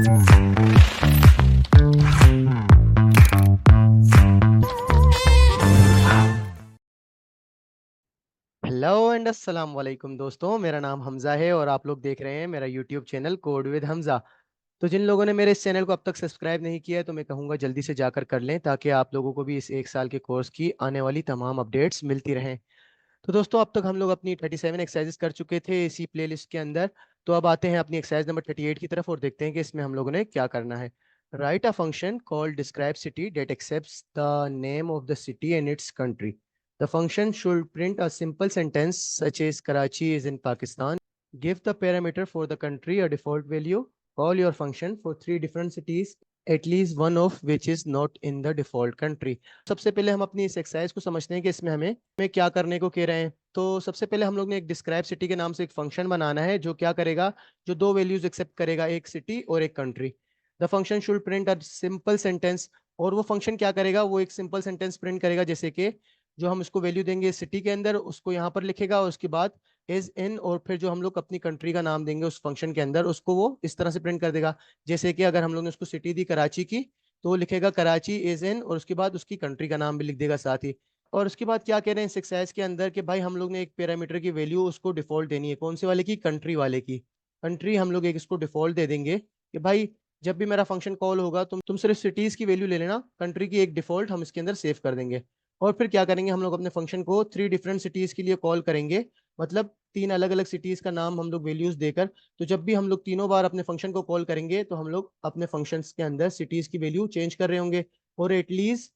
Hello and अस्सलाम वालेकुम दोस्तों, मेरा नाम हमज़ा है और आप लोग देख रहे हैं मेरा YouTube channel code with Hamza. तो जिन लोगों ने मेरे इस चैनल को अब तक सब्सक्राइब नहीं किया है तो मैं कहूँगा जल्दी से जाकर कर लें, ताकि आप लोगों को भी इस एक साल के कोर्स की आने वाली तमाम अपडेट्स मिलती रहें। तो दोस्तों, अब तक हम लोग अपनी 37 एक्सरसाइजेस कर चुके थे इसी प्लेलिस्ट के अंदर। तो अब आते हैं अपनी एक्सरसाइज नंबर 38 की तरफ और देखते हैं कि इसमें हम लोगों ने क्या करना है। Write a function called describe city that accepts the name of the city and its country. The function should print a simple sentence such as Karachi is in Pakistan. Give the parameter for the country a default value. Call your function for three different cities, at least one of which is not in the default country. सबसे पहले हम अपनी इस exercise को समझते हैं कि इसमें हमें क्या करने को कह रहे हैं। तो सबसे पहले हम लोग ने एक डिस्क्राइब सिटी के नाम से एक फंक्शन बनाना है जो क्या करेगा, जो दो वैल्यूज एक्सेप्ट करेगा, एक सिटी और एक country. The function should print a simple sentence. और वो फंक्शन क्या करेगा, वो एक सिंपल सेंटेंस प्रिंट करेगा, जैसे कि जो हम उसको वैल्यू देंगे सिटी के अंदर उसको यहाँ पर लिखेगा, और उसके बाद इज इन, और फिर जो हम लोग अपनी कंट्री का नाम देंगे उस फंक्शन के अंदर उसको वो इस तरह से प्रिंट कर देगा। जैसे कि अगर हम लोग ने उसको सिटी दी कराची की, तो वो लिखेगा कराची इज इन, और उसके बाद उसकी कंट्री का नाम भी लिख देगा साथ ही। और उसके बाद क्या कह रहे हैं इस एक्सरसाइज के अंदर कि भाई हम लोग ने एक पैरामीटर की वैल्यू उसको डिफॉल्ट देनी है, कौन से वाले की, कंट्री वाले की। कंट्री हम लोग एक इसको डिफॉल्ट दे देंगे कि भाई जब भी मेरा फंक्शन कॉल होगा तुम सिर्फ सिटीज की वैल्यू ले लेना, कंट्री की एक डिफॉल्ट हम इसके अंदर सेव कर देंगे। और फिर क्या करेंगे, हम लोग अपने फंक्शन को थ्री डिफरेंट सिटीज के लिए कॉल करेंगे, मतलब तीन अलग अलग सिटीज का नाम हम लोग वैल्यूज देकर। तो जब भी हम लोग तीनों बार अपने फंक्शन को कॉल करेंगे तो हम लोग अपने फंक्शंस के अंदर सिटीज की वैल्यू चेंज कर रहे होंगे, और एटलीस्ट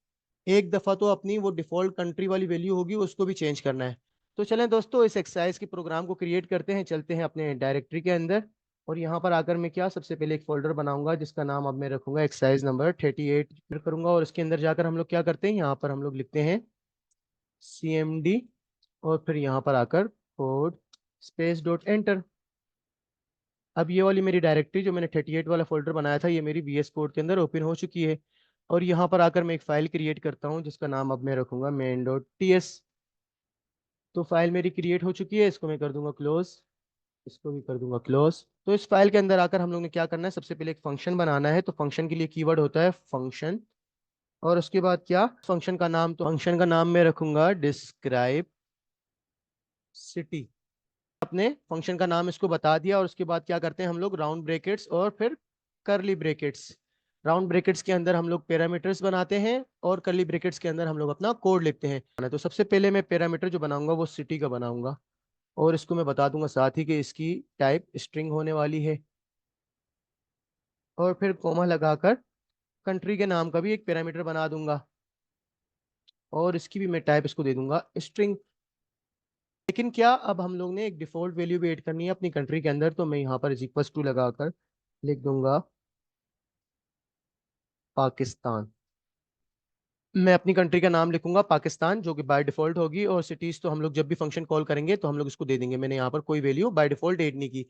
एक दफा तो अपनी वो डिफॉल्ट कंट्री वाली वैल्यू होगी उसको भी चेंज करना है। तो चलें दोस्तों, इस एक्सरसाइज के प्रोग्राम को क्रिएट करते हैं, चलते हैं अपने डायरेक्टरी के अंदर। और यहाँ पर आकर मैं क्या सबसे पहले एक फोल्डर बनाऊंगा जिसका नाम अब मैं रखूंगा एक्सरसाइज नंबर 38 फिर करूंगा। और इसके अंदर जाकर हम लोग क्या करते हैं, यहाँ पर हम लोग लिखते हैं CMD, और फिर यहाँ पर आकर कोड स्पेस डॉट एंटर। अब ये वाली मेरी डायरेक्टरी जो मैंने 38 वाला फोल्डर बनाया था ये मेरी VS कोड के अंदर ओपन हो चुकी है। और यहाँ पर आकर मैं एक फाइल क्रिएट करता हूँ जिसका नाम अब मैं रखूंगा main.ts। तो फाइल मेरी क्रिएट हो चुकी है, इसको मैं कर दूंगा क्लोज, इसको भी कर दूंगा क्लोज। तो इस फाइल के अंदर आकर हम लोग ने क्या करना है, सबसे पहले एक फंक्शन बनाना है। तो फंक्शन के लिए कीवर्ड होता है फंक्शन, और उसके बाद क्या, फंक्शन का नाम, तो फंक्शन का नाम मैं रखूंगा डिस्क्राइब सिटी। अपने फंक्शन का नाम इसको बता दिया, और उसके बाद क्या करते हैं हम लोग, राउंड ब्रैकेट्स और फिर करली ब्रैकेट्स। राउंड ब्रैकेट्स के अंदर हम लोग पैरामीटर्स बनाते हैं, और करली ब्रैकेट्स के अंदर हम लोग अपना कोड लिखते हैं। तो सबसे पहले मैं पैरामीटर जो बनाऊंगा वो सिटी का बनाऊंगा, और इसको मैं बता दूंगा साथ ही कि इसकी टाइप स्ट्रिंग होने वाली है। और फिर कोमा लगाकर कंट्री के नाम का भी एक पैरामीटर बना दूंगा, और इसकी भी मैं टाइप इसको दे दूंगा स्ट्रिंग। लेकिन क्या, अब हम लोग ने एक डिफॉल्ट वैल्यू भी ऐड करनी है अपनी कंट्री के अंदर, तो मैं यहाँ पर इज इक्वल टू लगाकर लिख दूंगा पाकिस्तान। मैं अपनी कंट्री का नाम लिखूंगा पाकिस्तान, जो कि बाय डिफॉल्ट होगी, और सिटीज तो हम लोग जब भी फंक्शन कॉल करेंगे तो हम लोग इसको दे देंगे। मैंने यहाँ पर कोई वैल्यू बाय डिफॉल्ट ऐड नहीं की।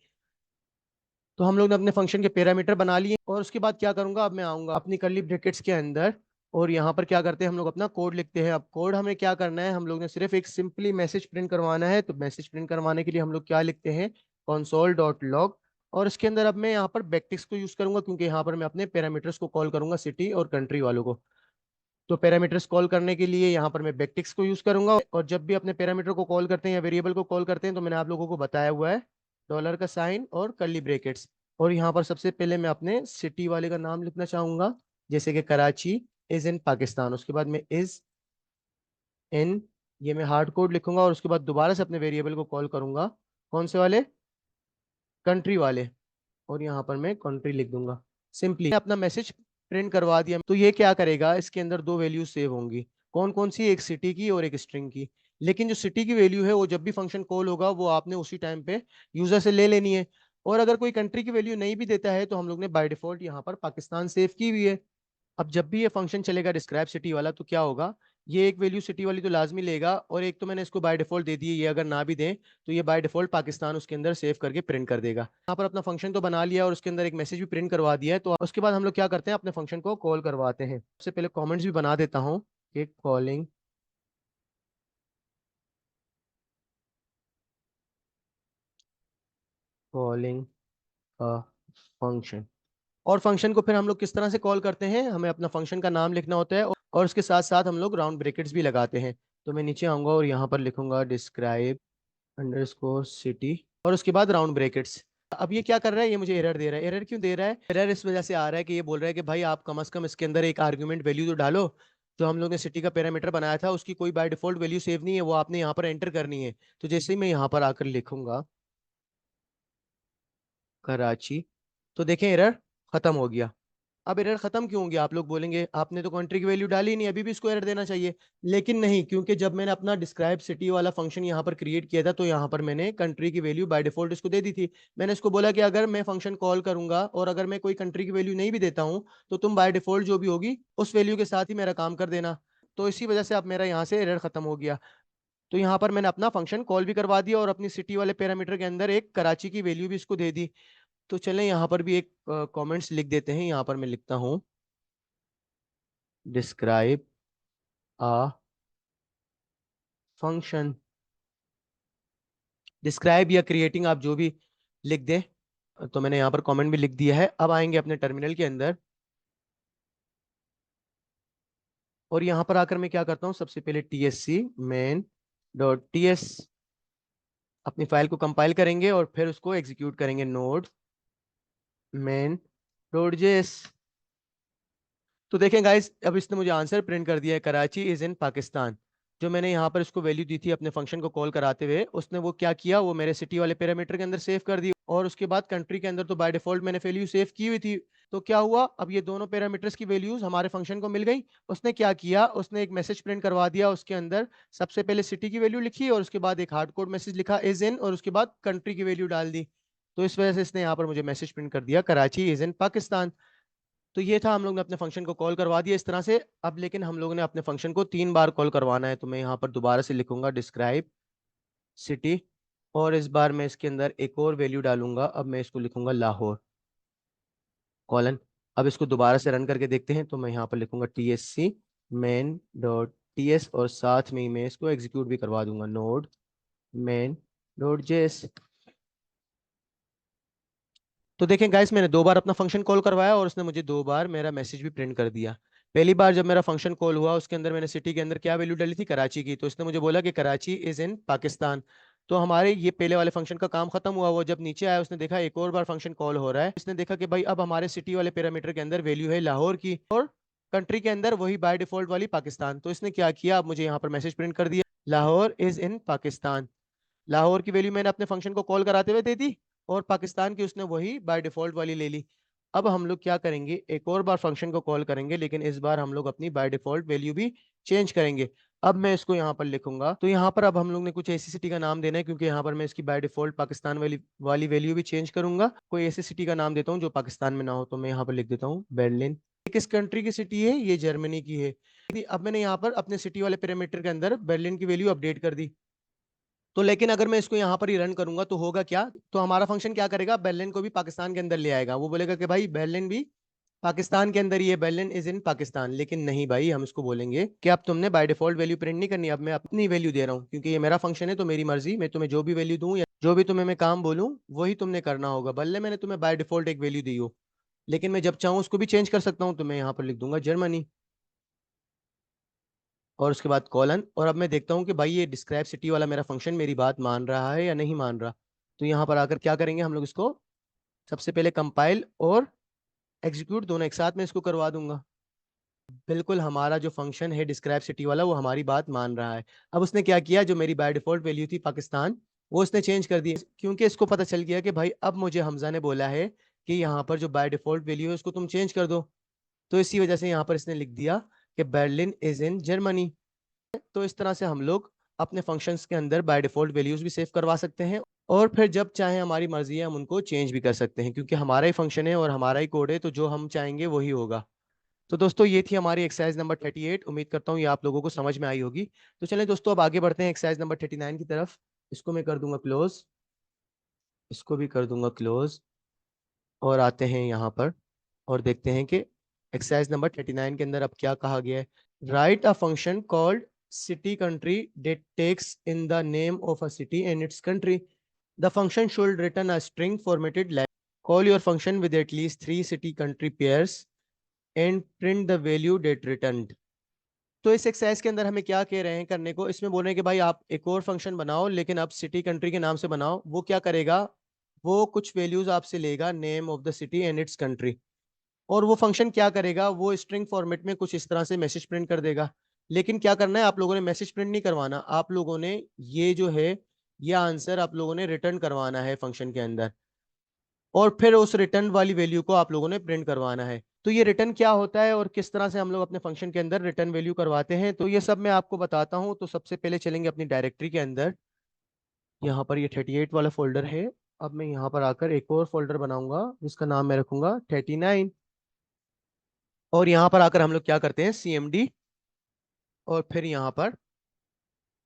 तो हम लोग ने अपने फंक्शन के पैरामीटर बना लिए, और उसके बाद क्या करूंगा, अब मैं आऊंगा अपनी कर्ली ब्रैकेट्स के अंदर, और यहाँ पर क्या करते हैं हम लोग अपना कोड लिखते हैं। अब कोड हमें क्या करना है, हम लोग ने सिर्फ एक सिंपली मैसेज प्रिंट करवाना है। तो मैसेज प्रिंट करवाने के लिए हम लोग क्या लिखते हैं, console.log। और इसके अंदर अब मैं यहाँ पर बैकटिक्स को यूज करूंगा, क्योंकि यहाँ पर मैं अपने पैरामीटर्स को कॉल करूंगा सिटी और कंट्री वालों को। तो पैरामीटर्स कॉल करने के लिए यहाँ पर मैं बैकटिक्स को यूज करूंगा। और जब भी अपने पैरामीटर को कॉल करते हैं या वेरिएबल को कॉल करते हैं तो मैंने आप लोगों को बताया हुआ है डॉलर का साइन और कर्ली ब्रैकेट्स। और यहाँ पर सबसे पहले मैं अपने सिटी वाले का नाम लिखना चाहूंगा, जैसे कि कराची इज इन पाकिस्तान। उसके बाद में इज इन, ये मैं हार्ड कोड लिखूंगा, और उसके बाद दोबारा से अपने वेरिएबल को कॉल करूंगा, कौन से वाले, कंट्री वाले। और यहाँ पर मैं कंट्री लिख दूंगा। सिंपली अपना मैसेज प्रिंट करवा दिया। तो ये क्या करेगा, इसके अंदर दो वैल्यू सेव होंगी, कौन कौन सी, एक सिटी की और एक स्ट्रिंग की। लेकिन जो सिटी की वैल्यू है वो जब भी फंक्शन कॉल होगा वो आपने उसी टाइम पे यूजर से ले लेनी है। और अगर कोई कंट्री की वैल्यू नहीं भी देता है तो हम लोग ने बाय डिफॉल्ट यहाँ पर पाकिस्तान सेव की हुई है। अब जब भी ये फंक्शन चलेगा डिस्क्राइब सिटी वाला तो क्या होगा, ये एक वैल्यू सिटी वाली तो लाजमी लेगा, और एक तो मैंने इसको बाय डिफॉल्ट दे दी है, ये अगर ना भी दें तो ये बाय डिफॉल्ट पाकिस्तान उसके अंदर सेव करके प्रिंट कर देगा। यहाँ पर अपना फंक्शन तो बना लिया और उसके अंदर एक मैसेज भी प्रिंट करवा दिया है। तो उसके बाद हम लोग क्या करते हैं, अपने फंक्शन को कॉल करवाते हैं। सबसे पहले कॉमेंट्स भी बना देता हूँ कि कॉलिंग कॉलिंग फंक्शन। और फंक्शन को फिर हम लोग किस तरह से कॉल करते हैं, हमें अपना फंक्शन का नाम लिखना होता है और उसके साथ साथ हम लोग राउंड ब्रैकेट्स भी लगाते हैं। तो मैं नीचे आऊंगा और यहाँ पर लिखूंगा डिस्क्राइब अंडरस्कोर सिटी और उसके बाद राउंड ब्रैकेट्स। अब ये क्या कर रहा है, ये मुझे एरर दे रहा है। एरर क्यों दे रहा है? एरर इस वजह से आ रहा है कि ये बोल रहा है कि भाई आप कम से कम इसके अंदर एक आर्गुमेंट वैल्यू तो डालो। तो हम लोग ने सिटी का पैरामीटर बनाया था, उसकी कोई बाय डिफॉल्ट वैल्यू सेव नहीं है, वो आपने यहाँ पर एंटर करनी है। तो जैसे ही मैं यहाँ पर आकर लिखूंगा कराची, तो देखें एरर खत्म हो गया। अब एरर खत्म क्यों हो गया? आप लोग बोलेंगे आपने तो कंट्री की वैल्यू डाली नहीं, अभी भी इसको एरर देना चाहिए। लेकिन नहीं, क्योंकि जब मैंने अपना डिस्क्राइब सिटी वाला फंक्शन यहाँ पर क्रिएट किया था तो यहाँ पर मैंने कंट्री की वैल्यू बाय डिफॉल्ट इसको दे दी थी। मैंने इसको बोला कि अगर मैं फंक्शन कॉल करूंगा और अगर मैं कोई कंट्री की वैल्यू नहीं भी देता हूँ तो तुम बाय डिफॉल्ट जो भी होगी उस वैल्यू के साथ ही मेरा काम कर देना। तो इसी वजह से अब मेरा यहाँ से एरर खत्म हो गया। तो यहाँ पर मैंने अपना फंक्शन कॉल भी करवा दिया और अपनी सिटी वाले पैरामीटर के अंदर एक कराची की वैल्यू भी इसको दे दी। तो चलें यहाँ पर भी एक कमेंट्स लिख देते हैं। यहाँ पर मैं लिखता हूँ डिस्क्राइब आ फंक्शन। डिस्क्राइब या क्रिएटिंग आप जो भी लिख दें। तो मैंने यहाँ पर कमेंट भी लिख दिया है। अब आएंगे अपने टर्मिनल के अंदर और यहाँ पर आकर मैं क्या करता हूँ, सबसे पहले TSC main डॉट ts अपनी फाइल को कंपाइल करेंगे और फिर उसको एग्जीक्यूट करेंगे नोड main डॉट js। तो देखें गाइस, अब इसने मुझे आंसर प्रिंट कर दिया है, कराची इज इन पाकिस्तान। जो मैंने यहाँ पर इसको वैल्यू दी थी अपने फंक्शन को कॉल कराते हुए, उसने वो क्या किया, वो मेरे सिटी वाले पैरामीटर के अंदर सेव कर दी और उसके बाद कंट्री के अंदर तो बाय डिफॉल्ट मैंने वैल्यू सेव की हुई थी। तो क्या हुआ, अब ये दोनों पैरामीटर्स की वैल्यूज हमारे फंक्शन को मिल गई। उसने क्या किया, उसने एक मैसेज प्रिंट करवा दिया, उसके अंदर सबसे पहले सिटी की वैल्यू लिखी और उसके बाद एक हार्ड कोड मैसेज लिखा इज इन और उसके बाद कंट्री की वैल्यू डाल दी। तो इस वजह से इसने यहाँ पर मुझे मैसेज प्रिंट कर दिया कराची इज इन पाकिस्तान। तो ये था, हम लोग ने अपने फंक्शन को कॉल करवा दिया इस तरह से। अब लेकिन हम लोगों ने अपने फंक्शन को 3 बार कॉल करवाना है। तो मैं यहाँ पर दोबारा से लिखूंगा डिस्क्राइब सिटी और इस बार मैं इसके अंदर एक और वैल्यू डालूंगा। अब मैं इसको लिखूंगा लाहौर कॉलन। अब इसको दोबारा से रन करके देखते हैं। तो मैं यहाँ पर लिखूंगा TSC main डॉट ts और साथ में ही मैं इसको एग्जीक्यूट भी करवा दूंगा नोड main डॉट js। तो देखें गाइस, मैंने 2 बार अपना फंक्शन कॉल करवाया और उसने मुझे 2 बार मेरा मैसेज भी प्रिंट कर दिया। पहली बार जब मेरा फंक्शन कॉल हुआ उसके अंदर मैंने सिटी के अंदर क्या वैल्यू डाली थी, कराची की। तो इसने मुझे बोला कि कराची इज इन पाकिस्तान। तो हमारे ये पहले वाले फंक्शन का काम खत्म हुआ। वो जब नीचे आया उसने देखा एक और बार फंक्शन कॉल हो रहा है। इसने देखा कि भाई अब हमारे सिटी वाले पैरामीटर के अंदर वैल्यू है लाहौर की और कंट्री के अंदर वही बाय डिफॉल्ट वाली पाकिस्तान। तो इसने क्या किया, अब मुझे यहाँ पर मैसेज प्रिंट कर दिया लाहौर इज इन पाकिस्तान। लाहौर की वैल्यू मैंने अपने फंक्शन को कॉल कराते हुए दे दी और पाकिस्तान की उसने वही बाय डिफॉल्ट वाली ले ली। अब हम लोग क्या करेंगे, एक और बार फंक्शन को कॉल करेंगे लेकिन इस बार हम लोग अपनी बाय डिफॉल्ट वैल्यू भी चेंज करेंगे। अब मैं इसको यहाँ पर लिखूंगा। तो यहाँ पर अब हम लोग ने कुछ ऐसी सिटी का नाम देना है क्योंकि यहाँ पर मैं इसकी बाय डिफॉल्ट पाकिस्तान वाली वाली वैल्यू भी चेंज करूंगा। कोई ऐसी सिटी का नाम देता हूँ जो पाकिस्तान में ना हो। तो मैं यहाँ पर लिख देता हूँ बर्लिन। किस कंट्री की सिटी है, ये जर्मनी की है। अब मैंने यहाँ पर अपने सिटी वाले पैरामीटर के अंदर बर्लिन की वैल्यू अपडेट कर दी। तो लेकिन अगर मैं इसको यहाँ पर ही रन करूंगा तो होगा क्या, तो हमारा फंक्शन क्या करेगा, बर्लिन को भी पाकिस्तान के अंदर ले आएगा। वो बोलेगा कि भाई बर्लिन भी पाकिस्तान के अंदर ही है, बर्लिन इज इन पाकिस्तान। लेकिन नहीं भाई, हम इसको बोलेंगे कि अब तुमने बाय डिफॉल्ट वैल्यू प्रिंट नहीं करनी, अब मैं अपनी वैल्यू दे रहा हूँ क्योंकि ये मेरा फंक्शन है। तो मेरी मर्जी, मैं तुम्हें जो भी वैल्यू दूं या जो भी तुम्हें मैं काम बोलूँ वही तुमने करना होगा। भले मैंने तुम्हें बाय डिफॉल्ट एक वैल्यू दी हो लेकिन मैं जब चाहूँ उसको भी चेंज कर सकता हूँ। तो मैं यहाँ पर लिख दूंगा जर्मनी और उसके बाद कॉलन। और अब मैं देखता हूँ कि भाई ये डिस्क्राइब सिटी वाला मेरा फंक्शन मेरी बात मान रहा है या नहीं मान रहा। तो यहाँ पर आकर क्या करेंगे हम लोग, इसको सबसे पहले कंपाइल और एग्जीक्यूट दोनों एक साथ में इसको करवा दूंगा। बिल्कुल हमारा जो फंक्शन है डिस्क्राइब सिटी वाला वो हमारी बात मान रहा है। अब उसने क्या किया, जो मेरी बाय डिफॉल्ट वैल्यू थी पाकिस्तान, वो उसने चेंज कर दी क्योंकि इसको पता चल गया कि भाई अब मुझे हमजा ने बोला है कि यहाँ पर जो बाय डिफॉल्ट वैल्यू है उसको तुम चेंज कर दो। तो इसी वजह से यहाँ पर इसने लिख दिया कि बर्लिन इज इन जर्मनी। तो इस तरह से हम लोग अपने फंक्शंस के अंदर बाय डिफॉल्ट वैल्यूज भी सेव करवा सकते हैं और फिर जब चाहे हमारी मर्जी है हम उनको चेंज भी कर सकते हैं क्योंकि हमारा ही फंक्शन है और हमारा ही कोड है। तो जो हम चाहेंगे वही होगा। तो दोस्तों ये थी हमारी एक्सरसाइज नंबर 38। उम्मीद करता हूँ ये आप लोगों को समझ में आई होगी। तो चलें दोस्तों, अब आगे बढ़ते हैं एक्सरसाइज नंबर 39 की तरफ। इसको मैं कर दूंगा क्लोज, इसको भी कर दूंगा क्लोज और आते हैं यहाँ पर और देखते हैं कि एक्सरसाइज नंबर 39 के अंदर अब क्या कहा गया है। Write a function called city country that takes in the name of a city and its country. The function should return a string formatted like call your function with at least 3 city country pairs and print the value that return. तो इस exercise के अंदर हमें क्या कह रहे हैं करने को, इसमें बोल रहे हैं कि भाई आप एक और फंक्शन बनाओ, लेकिन आप सिटी कंट्री के नाम से बनाओ। वो क्या करेगा, वो कुछ वैल्यूज आपसे लेगा, name of the city and its country. और वो फंक्शन क्या करेगा, वो स्ट्रिंग फॉर्मेट में कुछ इस तरह से मैसेज प्रिंट कर देगा। लेकिन क्या करना है, आप लोगों ने मैसेज प्रिंट नहीं करवाना, आप लोगों ने ये जो है ये आंसर आप लोगों ने रिटर्न करवाना है फंक्शन के अंदर, और फिर उस रिटर्न वाली वैल्यू को आप लोगों ने प्रिंट करवाना है। तो ये रिटर्न क्या होता है और किस तरह से हम लोग अपने फंक्शन के अंदर रिटर्न वैल्यू करवाते हैं, तो ये सब मैं आपको बताता हूँ। तो सबसे पहले चलेंगे अपनी डायरेक्टरी के अंदर। यहाँ पर ये 38 वाला फोल्डर है। अब मैं यहाँ पर आकर एक और फोल्डर बनाऊंगा जिसका नाम मैं रखूंगा 39। और यहाँ पर आकर हम लोग क्या करते हैं, CMD और फिर यहाँ पर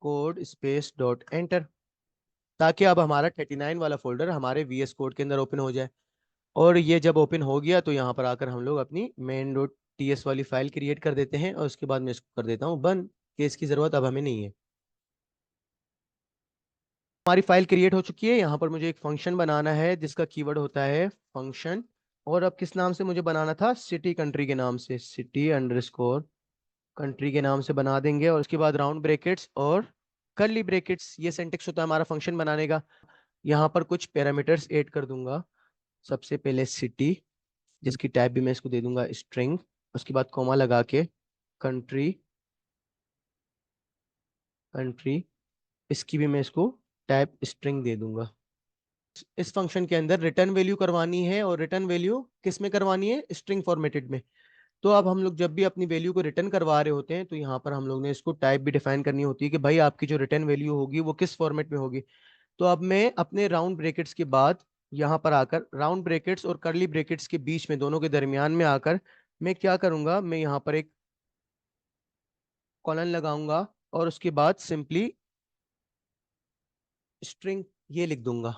कोड स्पेस डॉट एंटर, ताकि अब हमारा 39 वाला फोल्डर हमारे VS कोड के अंदर ओपन हो जाए। और ये जब ओपन हो गया तो यहाँ पर आकर हम लोग अपनी main.ts वाली फाइल क्रिएट कर देते हैं, और उसके बाद मैं इसको कर देता हूँ बंद, कि इसकी ज़रूरत अब हमें नहीं है। हमारी फाइल क्रिएट हो चुकी है। यहाँ पर मुझे एक फंक्शन बनाना है जिसका कीवर्ड होता है फंक्शन। और अब किस नाम से मुझे बनाना था, सिटी कंट्री के नाम से, सिटी अंडरस्कोर कंट्री के नाम से बना देंगे। और उसके बाद राउंड ब्रैकेट्स और कर्ली ब्रैकेट्स, ये सिंटेक्स होता है हमारा फंक्शन बनाने का। यहाँ पर कुछ पैरामीटर्स ऐड कर दूंगा। सबसे पहले सिटी, जिसकी टाइप भी मैं इसको दे दूंगा स्ट्रिंग। उसके बाद कॉमा लगा के कंट्री, कंट्री इसकी भी मैं इसको टाइप स्ट्रिंग दे दूंगा। इस फंक्शन के अंदर रिटर्न वैल्यू करवानी है, और रिटर्न वैल्यू किस में करवानी है, स्ट्रिंग फॉर्मेटेड में। तो अब हम लोग जब भी अपनी वैल्यू को रिटर्न करवा रहे होते हैं, तो यहाँ पर हम लोग ने इसको टाइप भी डिफाइन करनी होती है कि भाई आपकी जो रिटर्न वैल्यू होगी वो किस फॉर्मेट में होगी। तो अब मैं अपने राउंड ब्रैकेट्स के बाद यहाँ पर आकर, राउंड ब्रैकेट्स और कर्ली ब्रैकेट्स के बीच में, दोनों के दरमियान में आकर मैं क्या करूंगा, मैं यहाँ पर एक कॉलन लगाऊंगा, और उसके बाद सिंपली स्ट्रिंग ये लिख दूंगा।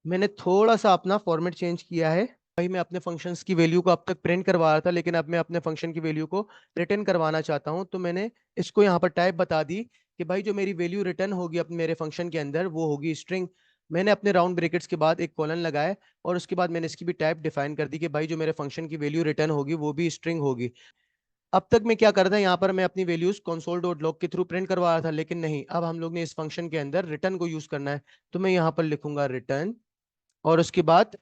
मैंने थोड़ा सा अपना फॉर्मेट चेंज किया है। भाई मैं अपने फंक्शंस की वैल्यू को अब तक प्रिंट करवा रहा था, लेकिन अब मैं अपने फंक्शन की वैल्यू को रिटर्न करवाना चाहता हूं। तो मैंने इसको यहाँ पर टाइप बता दी कि भाई जो मेरी वैल्यू रिटर्न होगी अपने मेरे फंक्शन के अंदर वो होगी स्ट्रिंग। मैंने अपने राउंड ब्रैकेट्स के बाद एक कॉलन लगाया, और उसके बाद मैंने इसकी भी टाइप डिफाइन कर दी कि भाई जो मेरे फंक्शन की वैल्यू रिटर्न होगी वो भी स्ट्रिंग होगी। अब तक मैं क्या कर रहा था, यहाँ पर मैं अपनी वैल्यूज console डॉट लॉग के थ्रू प्रिंट करवा रहा था, लेकिन नहीं, अब हम लोग ने इस फंक्शन के अंदर रिटर्न को यूज करना है। तो मैं यहाँ पर लिखूंगा रिटर्न, और उसके बाद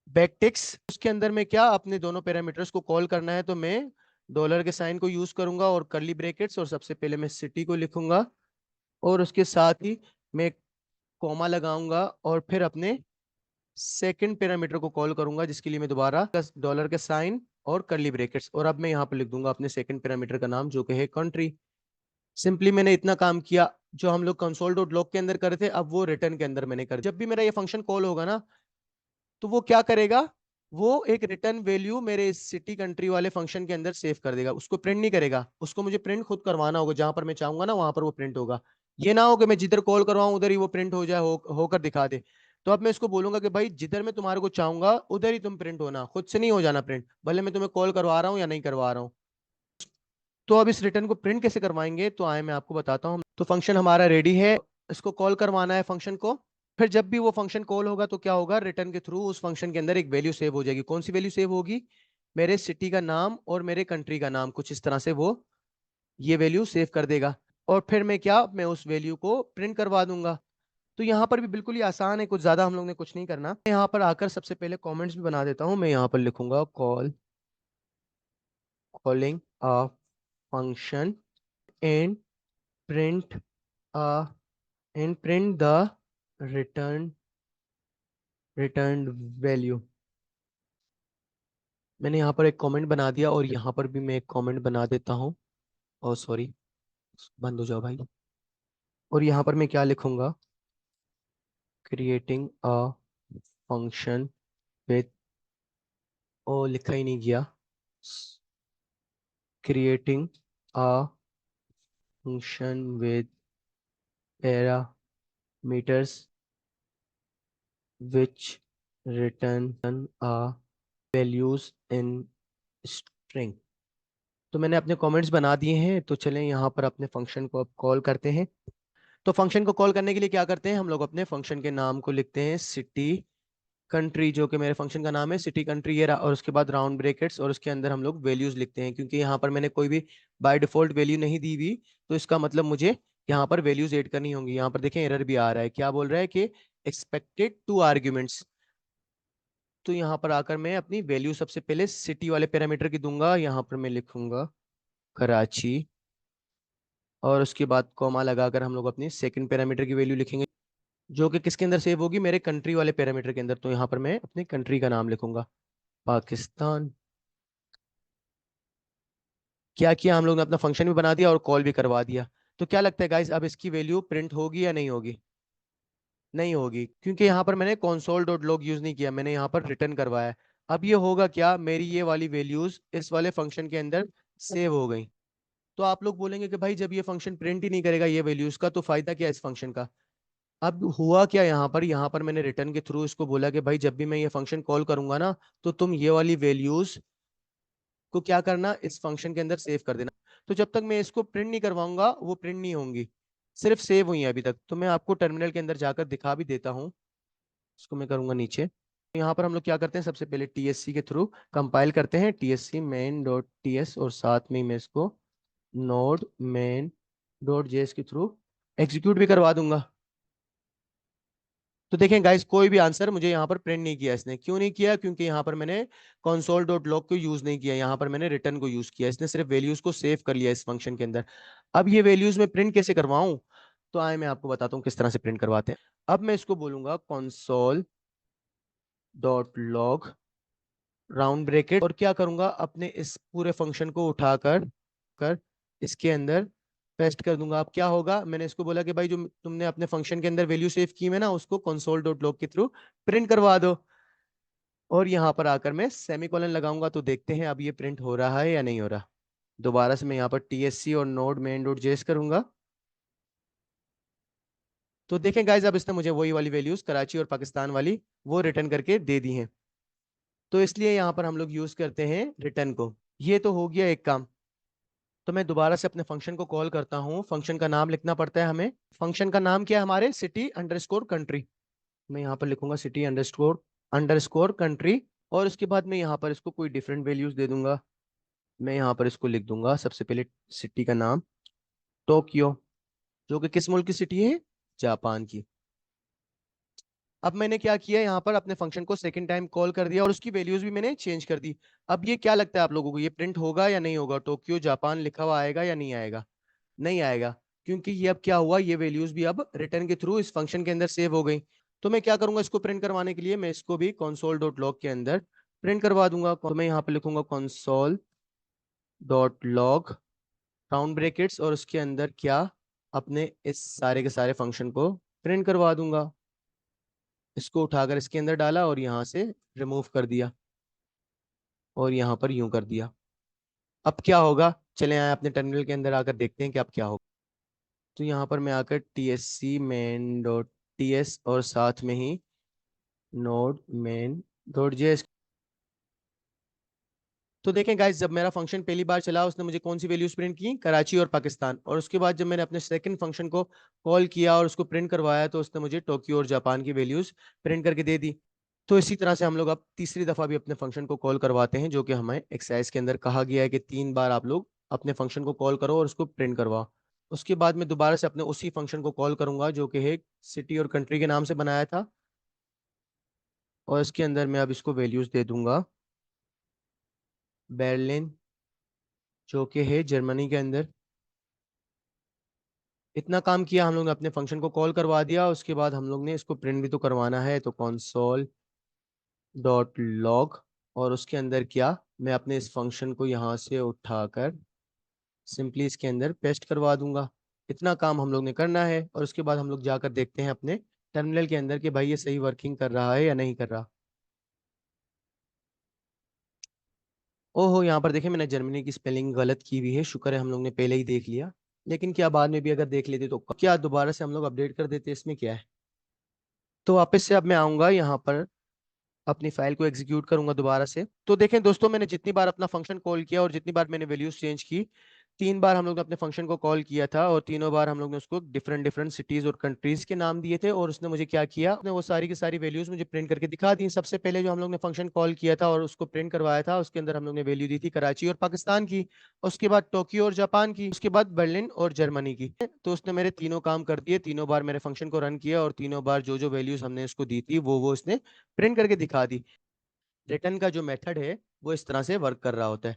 बैकटिक्स, उसके अंदर में क्या अपने दोनों पैरामीटर्स को कॉल करना है। तो मैं डॉलर के साइन को यूज करूंगा और कर्ली ब्रैकेट्स, और सबसे पहले मैं सिटी को लिखूंगा, और उसके साथ ही मैं कॉमा लगाऊंगा, और फिर अपने सेकंड पैरामीटर को कॉल करूंगा, जिसके लिए मैं दोबारा डॉलर के साइन और कर्ली ब्रैकेट्स। और अब मैं यहाँ पर लिख दूंगा अपने सेकंड पैरामीटर का नाम, जो कि है कंट्री। सिंपली मैंने इतना काम किया। जो हम लोग कंसोल डॉट लॉग के अंदर करे थे, अब वो रिटर्न के अंदर मैंने कर। जब भी मेरा ये फंक्शन कॉल होगा ना, तो वो क्या करेगा, वो एक रिटर्न वैल्यू मेरे इस सिटी कंट्री वाले फंक्शन के अंदर सेव कर देगा। उसको प्रिंट नहीं करेगा, उसको मुझे प्रिंट खुद करवाना होगा। जहां पर मैं चाहूंगा ना वहां पर वो प्रिंट होगा। ये ना हो कि मैं जिधर कॉल करवाऊं उधर ही वो प्रिंट हो जाए, होकर दिखा दे। तो अब मैं इसको बोलूंगा कि भाई जिधर मैं तुम्हारे को चाहूंगा उधर ही तुम प्रिंट होना, खुद से नहीं हो जाना प्रिंट, भले मैं तुम्हें कॉल करवा रहा हूँ या नहीं करवा रहा हूँ। तो अब इस रिटर्न को प्रिंट कैसे करवाएंगे, तो आए मैं आपको बताता हूँ। तो फंक्शन हमारा रेडी है, इसको कॉल करवाना है फंक्शन को। फिर जब भी वो फंक्शन कॉल होगा तो क्या होगा, रिटर्न के थ्रू उस फंक्शन के अंदर एक वैल्यू सेव हो जाएगी। कौन सी वैल्यू सेव होगी, मेरे सिटी का नाम और मेरे कंट्री का नाम, कुछ इस तरह से वो ये वैल्यू सेव कर देगा। और फिर मैं उस वैल्यू को प्रिंट करवा दूंगा। तो यहाँ पर भी बिल्कुल ही आसान है, कुछ ज्यादा हम लोग ने कुछ नहीं करना। यहाँ पर आकर सबसे पहले कमेंट्स भी बना देता हूँ। मैं यहाँ पर लिखूंगा calling a function and print a print the return return value. मैंने यहाँ पर एक कमेंट बना दिया, और यहाँ पर भी मैं एक कमेंट बना देता हूँ। ओ सॉरी, बंद हो जाओ भाई। और यहाँ पर मैं क्या लिखूंगा, क्रिएटिंग अ फंक्शन विथ, ओ लिखा ही नहीं गया, creating a function with parameters which return a values in string. तो मैंने अपने कमेंट्स बना दिए हैं। तो चलें यहाँ पर अपने फंक्शन को अब कॉल करते हैं। तो फंक्शन को कॉल करने के लिए क्या करते हैं, हम लोग अपने फंक्शन के नाम को लिखते हैं सिटी कंट्री जो कि मेरे फंक्शन का नाम है, सिटी कंट्री ये रहा, और उसके बाद राउंड ब्रैकेट्स और उसके अंदर हम लोग वैल्यूज लिखते हैं, क्योंकि यहाँ पर मैंने कोई भी बाय डिफॉल्ट वैल्यू नहीं दी हुई, तो इसका मतलब मुझे यहाँ पर वैल्यूज ऐड करनी होंगी। यहाँ पर देखें एरर भी आ रहा है, क्या बोल रहा है कि एक्सपेक्टेड 2 आर्ग्यूमेंट्स। तो यहाँ पर आकर मैं अपनी वैल्यू सबसे पहले सिटी वाले पैरामीटर की दूंगा, यहाँ पर मैं लिखूंगा कराची, और उसके बाद कॉमा लगाकर हम लोग अपनी सेकंड पैरामीटर की वैल्यू लिखेंगे, जो कि किसके अंदर सेव होगी, मेरे कंट्री वाले पैरामीटर के अंदर। तो यहाँ पर मैं अपने कंट्री का नाम लिखूंगा पाकिस्तान। क्या किया हम लोग ने, अपना फंक्शन भी बना दिया और कॉल भी करवा दिया। तो क्या लगता है गाइस, अब इसकी वैल्यू प्रिंट होगी या नहीं होगी? नहीं होगी, क्योंकि यहाँ पर मैंने console डॉट लॉग यूज नहीं किया, मैंने यहाँ पर रिटर्न करवाया है। अब ये होगा क्या, मेरी ये वाली वैल्यूज इस वाले फंक्शन के अंदर सेव हो गई। तो आप लोग बोलेंगे कि भाई जब ये फंक्शन प्रिंट ही नहीं करेगा ये वैल्यूज का, तो फायदा क्या है इस फंक्शन का? अब हुआ क्या, यहाँ पर मैंने रिटर्न के थ्रू इसको बोला कि भाई जब भी मैं ये फंक्शन कॉल करूंगा ना, तो तुम ये वाली वैल्यूज को क्या करना, इस फंक्शन के अंदर सेव कर देना। तो जब तक मैं इसको प्रिंट नहीं करवाऊंगा वो प्रिंट नहीं होंगी, सिर्फ सेव हुई है अभी तक। तो मैं आपको टर्मिनल के अंदर जाकर दिखा भी देता हूँ, इसको मैं करूंगा नीचे। यहाँ पर हम लोग क्या करते हैं, सबसे पहले टीएससी के थ्रू कंपाइल करते हैं, टीएससी मेन डॉट टीएस, और साथ में ही मैं इसको नोड मेन डॉट जेएस के थ्रू एग्जीक्यूट भी करवा दूंगा। तो देखें गाइस, कोई भी आंसर मुझे यहाँ पर प्रिंट नहीं किया इसने। क्यों नहीं किया? क्योंकि यहाँ पर मैंने console डॉट लॉग को यूज नहीं किया, यहाँ पर मैंने रिटर्न को यूज किया। इसने सिर्फ वैल्यूज को सेव कर लिया इस फंक्शन के अंदर। अब ये वैल्यूज में प्रिंट कैसे करवाऊं, तो आए मैं आपको बताता हूँ किस तरह से प्रिंट करवाते हैं। अब मैं इसको बोलूंगा console dot log round bracket, और क्या करूंगा, अपने इस पूरे फंक्शन को उठाकर कर इसके अंदर पेस्ट कर दूंगा। अब क्या होगा, मैंने इसको बोला कि भाई जो तुमने अपने फंक्शन के अंदर वैल्यू सेव की है ना, उसको console डॉट लॉग के थ्रू प्रिंट करवा दो। और यहाँ पर आकर मैं सेमीकोलन लगाऊंगा, तो देखते हैं अब ये प्रिंट हो रहा है या नहीं हो रहा। दोबारा से मैं यहाँ पर टीएससी और नोड मेन डॉट जेएस करूंगा। तो देखें गाइज, अब इसने मुझे वही वाली वैल्यूज कराची और पाकिस्तान वाली वो रिटर्न करके दे दी हैं। तो इसलिए यहाँ पर हम लोग यूज करते हैं रिटर्न को। ये तो हो गया एक काम। तो मैं दोबारा से अपने फंक्शन को कॉल करता हूँ, फंक्शन का नाम लिखना पड़ता है हमें। फंक्शन का नाम क्या है हमारे, सिटी अंडरस्कोर कंट्री। मैं यहाँ पर लिखूंगा सिटी अंडरस्कोर अंडरस्कोर कंट्री, और उसके बाद मैं यहाँ पर इसको कोई डिफरेंट वैल्यूज दे दूंगा। मैं यहाँ पर इसको लिख दूंगा सबसे पहले सिटी का नाम टोक्यो, जो कि किस मुल्क की सिटी है, जापान की। अब मैंने क्या किया, यहाँ पर अपने फंक्शन को सेकंड टाइम कॉल कर दिया और उसकी वैल्यूज भी मैंने चेंज कर दी। अब ये क्या लगता है आप लोगों को, ये प्रिंट होगा या नहीं होगा, टोक्यो जापान लिखा हुआ आएगा या नहीं आएगा? नहीं आएगा, क्योंकि ये अब क्या हुआ, ये वैल्यूज भी अब रिटर्न के थ्रू इस फंक्शन के अंदर सेव हो गई। तो मैं क्या करूंगा, इसको प्रिंट करवाने के लिए मैं इसको भी console डॉट लॉग के अंदर प्रिंट करवा दूंगा। तो मैं यहाँ पे लिखूंगा console dot log round brackets, और उसके अंदर क्या, अपने इस सारे के सारे फंक्शन को प्रिंट करवा दूंगा। इसको उठाकर इसके अंदर डाला और यहाँ से रिमूव कर दिया, और यहाँ पर यूं कर दिया। अब क्या होगा, चले आए अपने टर्मिनल के अंदर आकर देखते हैं कि अब क्या होगा। तो यहाँ पर मैं आकर T S C main dot T S और साथ में ही नोड मेन डॉट जेएस। तो देखें गाइस, जब मेरा फंक्शन पहली बार चला उसने मुझे कौन सी वैल्यूज प्रिंट की, कराची और पाकिस्तान। और उसके बाद जब मैंने अपने सेकंड फंक्शन को कॉल किया और उसको प्रिंट करवाया, तो उसने मुझे टोक्यो और जापान की वैल्यूज प्रिंट करके दे दी। तो इसी तरह से हम लोग अब तीसरी दफा भी अपने फंक्शन को कॉल करवाते हैं, जो कि हमें एक्सरसाइज के अंदर कहा गया है कि 3 बार आप लोग अपने फंक्शन को कॉल करो और उसको प्रिंट करवाओ। उसके बाद मैं दोबारा से अपने उसी फंक्शन को कॉल करूंगा, जो कि है सिटी और कंट्री के नाम से बनाया था, और इसके अंदर मैं अब इसको वैल्यूज दे दूंगा बर्लिन, जो कि है जर्मनी के अंदर। इतना काम किया हम लोग ने, अपने फंक्शन को कॉल करवा दिया, उसके बाद हम लोग ने इसको प्रिंट भी तो करवाना है। तो console डॉट लॉग, और उसके अंदर क्या, मैं अपने इस फंक्शन को यहाँ से उठाकर सिंपली इसके अंदर पेस्ट करवा दूंगा। इतना काम हम लोग ने करना है, और उसके बाद हम लोग जाकर देखते हैं अपने टर्मिनल के अंदर कि भाई ये सही वर्किंग कर रहा है या नहीं कर रहा। ओहो, यहाँ पर देखें मैंने जर्मनी की स्पेलिंग गलत की हुई है, शुक्र है हम लोग ने पहले ही देख लिया। लेकिन क्या बाद में भी अगर देख लेते तो क्या दोबारा से हम लोग अपडेट कर देते, इसमें क्या है। तो वापस से अब मैं आऊंगा यहाँ पर, अपनी फाइल को एग्जीक्यूट करूंगा दोबारा से। तो देखें दोस्तों, मैंने जितनी बार अपना फंक्शन कॉल किया और जितनी बार मैंने वैल्यूज चेंज की, तीन बार हम लोग ने अपने फंक्शन को कॉल किया था और तीनों बार हम लोग ने उसको डिफरेंट डिफरेंट सिटीज और कंट्रीज के नाम दिए थे। और उसने मुझे क्या किया, उसने वो सारी की सारी वैल्यूज मुझे प्रिंट करके दिखा दी। सबसे पहले जो हम लोग ने फंक्शन कॉल किया था और उसको प्रिंट करवाया था, उसके अंदर हम लोग ने वैल्यू दी थी कराची और पाकिस्तान की, उसके बाद टोक्यो और जापान की, उसके बाद बर्लिन और जर्मनी की। तो उसने मेरे तीनों काम कर दिए, तीनों बार मेरे फंक्शन को रन किया और तीनों बार जो जो वैल्यूज हमने उसको दी थी वो उसने प्रिंट करके दिखा दी। रिटर्न का जो मेथड है वो इस तरह से वर्क कर रहा होता है।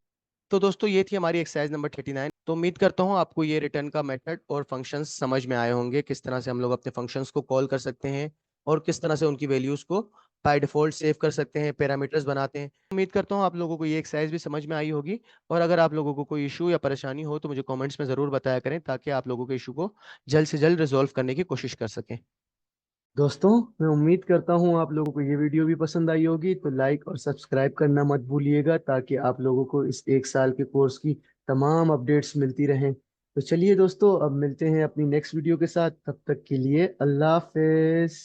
तो दोस्तों ये थी हमारी एक्सरसाइज नंबर 39। तो उम्मीद करता हूँ आपको ये रिटर्न का मेथड और फंक्शंस समझ में आए होंगे, किस तरह से हम लोग अपने फंक्शंस को कॉल कर सकते हैं और किस तरह से उनकी वैल्यूज को बाय डिफॉल्ट सेव कर सकते हैं, पैरामीटर्स बनाते हैं। उम्मीद करता हूँ आप लोगों को ये एक्सरसाइज भी समझ में आई होगी। और अगर आप लोगों को कोई इशू या परेशानी हो तो मुझे कमेंट्स में ज़रूर बताया करें, ताकि आप लोगों के इशू को जल्द से जल्द रिजॉल्व करने की कोशिश कर सकें। दोस्तों, मैं उम्मीद करता हूँ आप लोगों को ये वीडियो भी पसंद आई होगी, तो लाइक और सब्सक्राइब करना मत भूलिएगा, ताकि आप लोगों को इस एक साल के कोर्स की तमाम अपडेट्स मिलती रहें। तो चलिए दोस्तों, अब मिलते हैं अपनी नेक्स्ट वीडियो के साथ। तब तक के लिए अल्लाह हाफिज।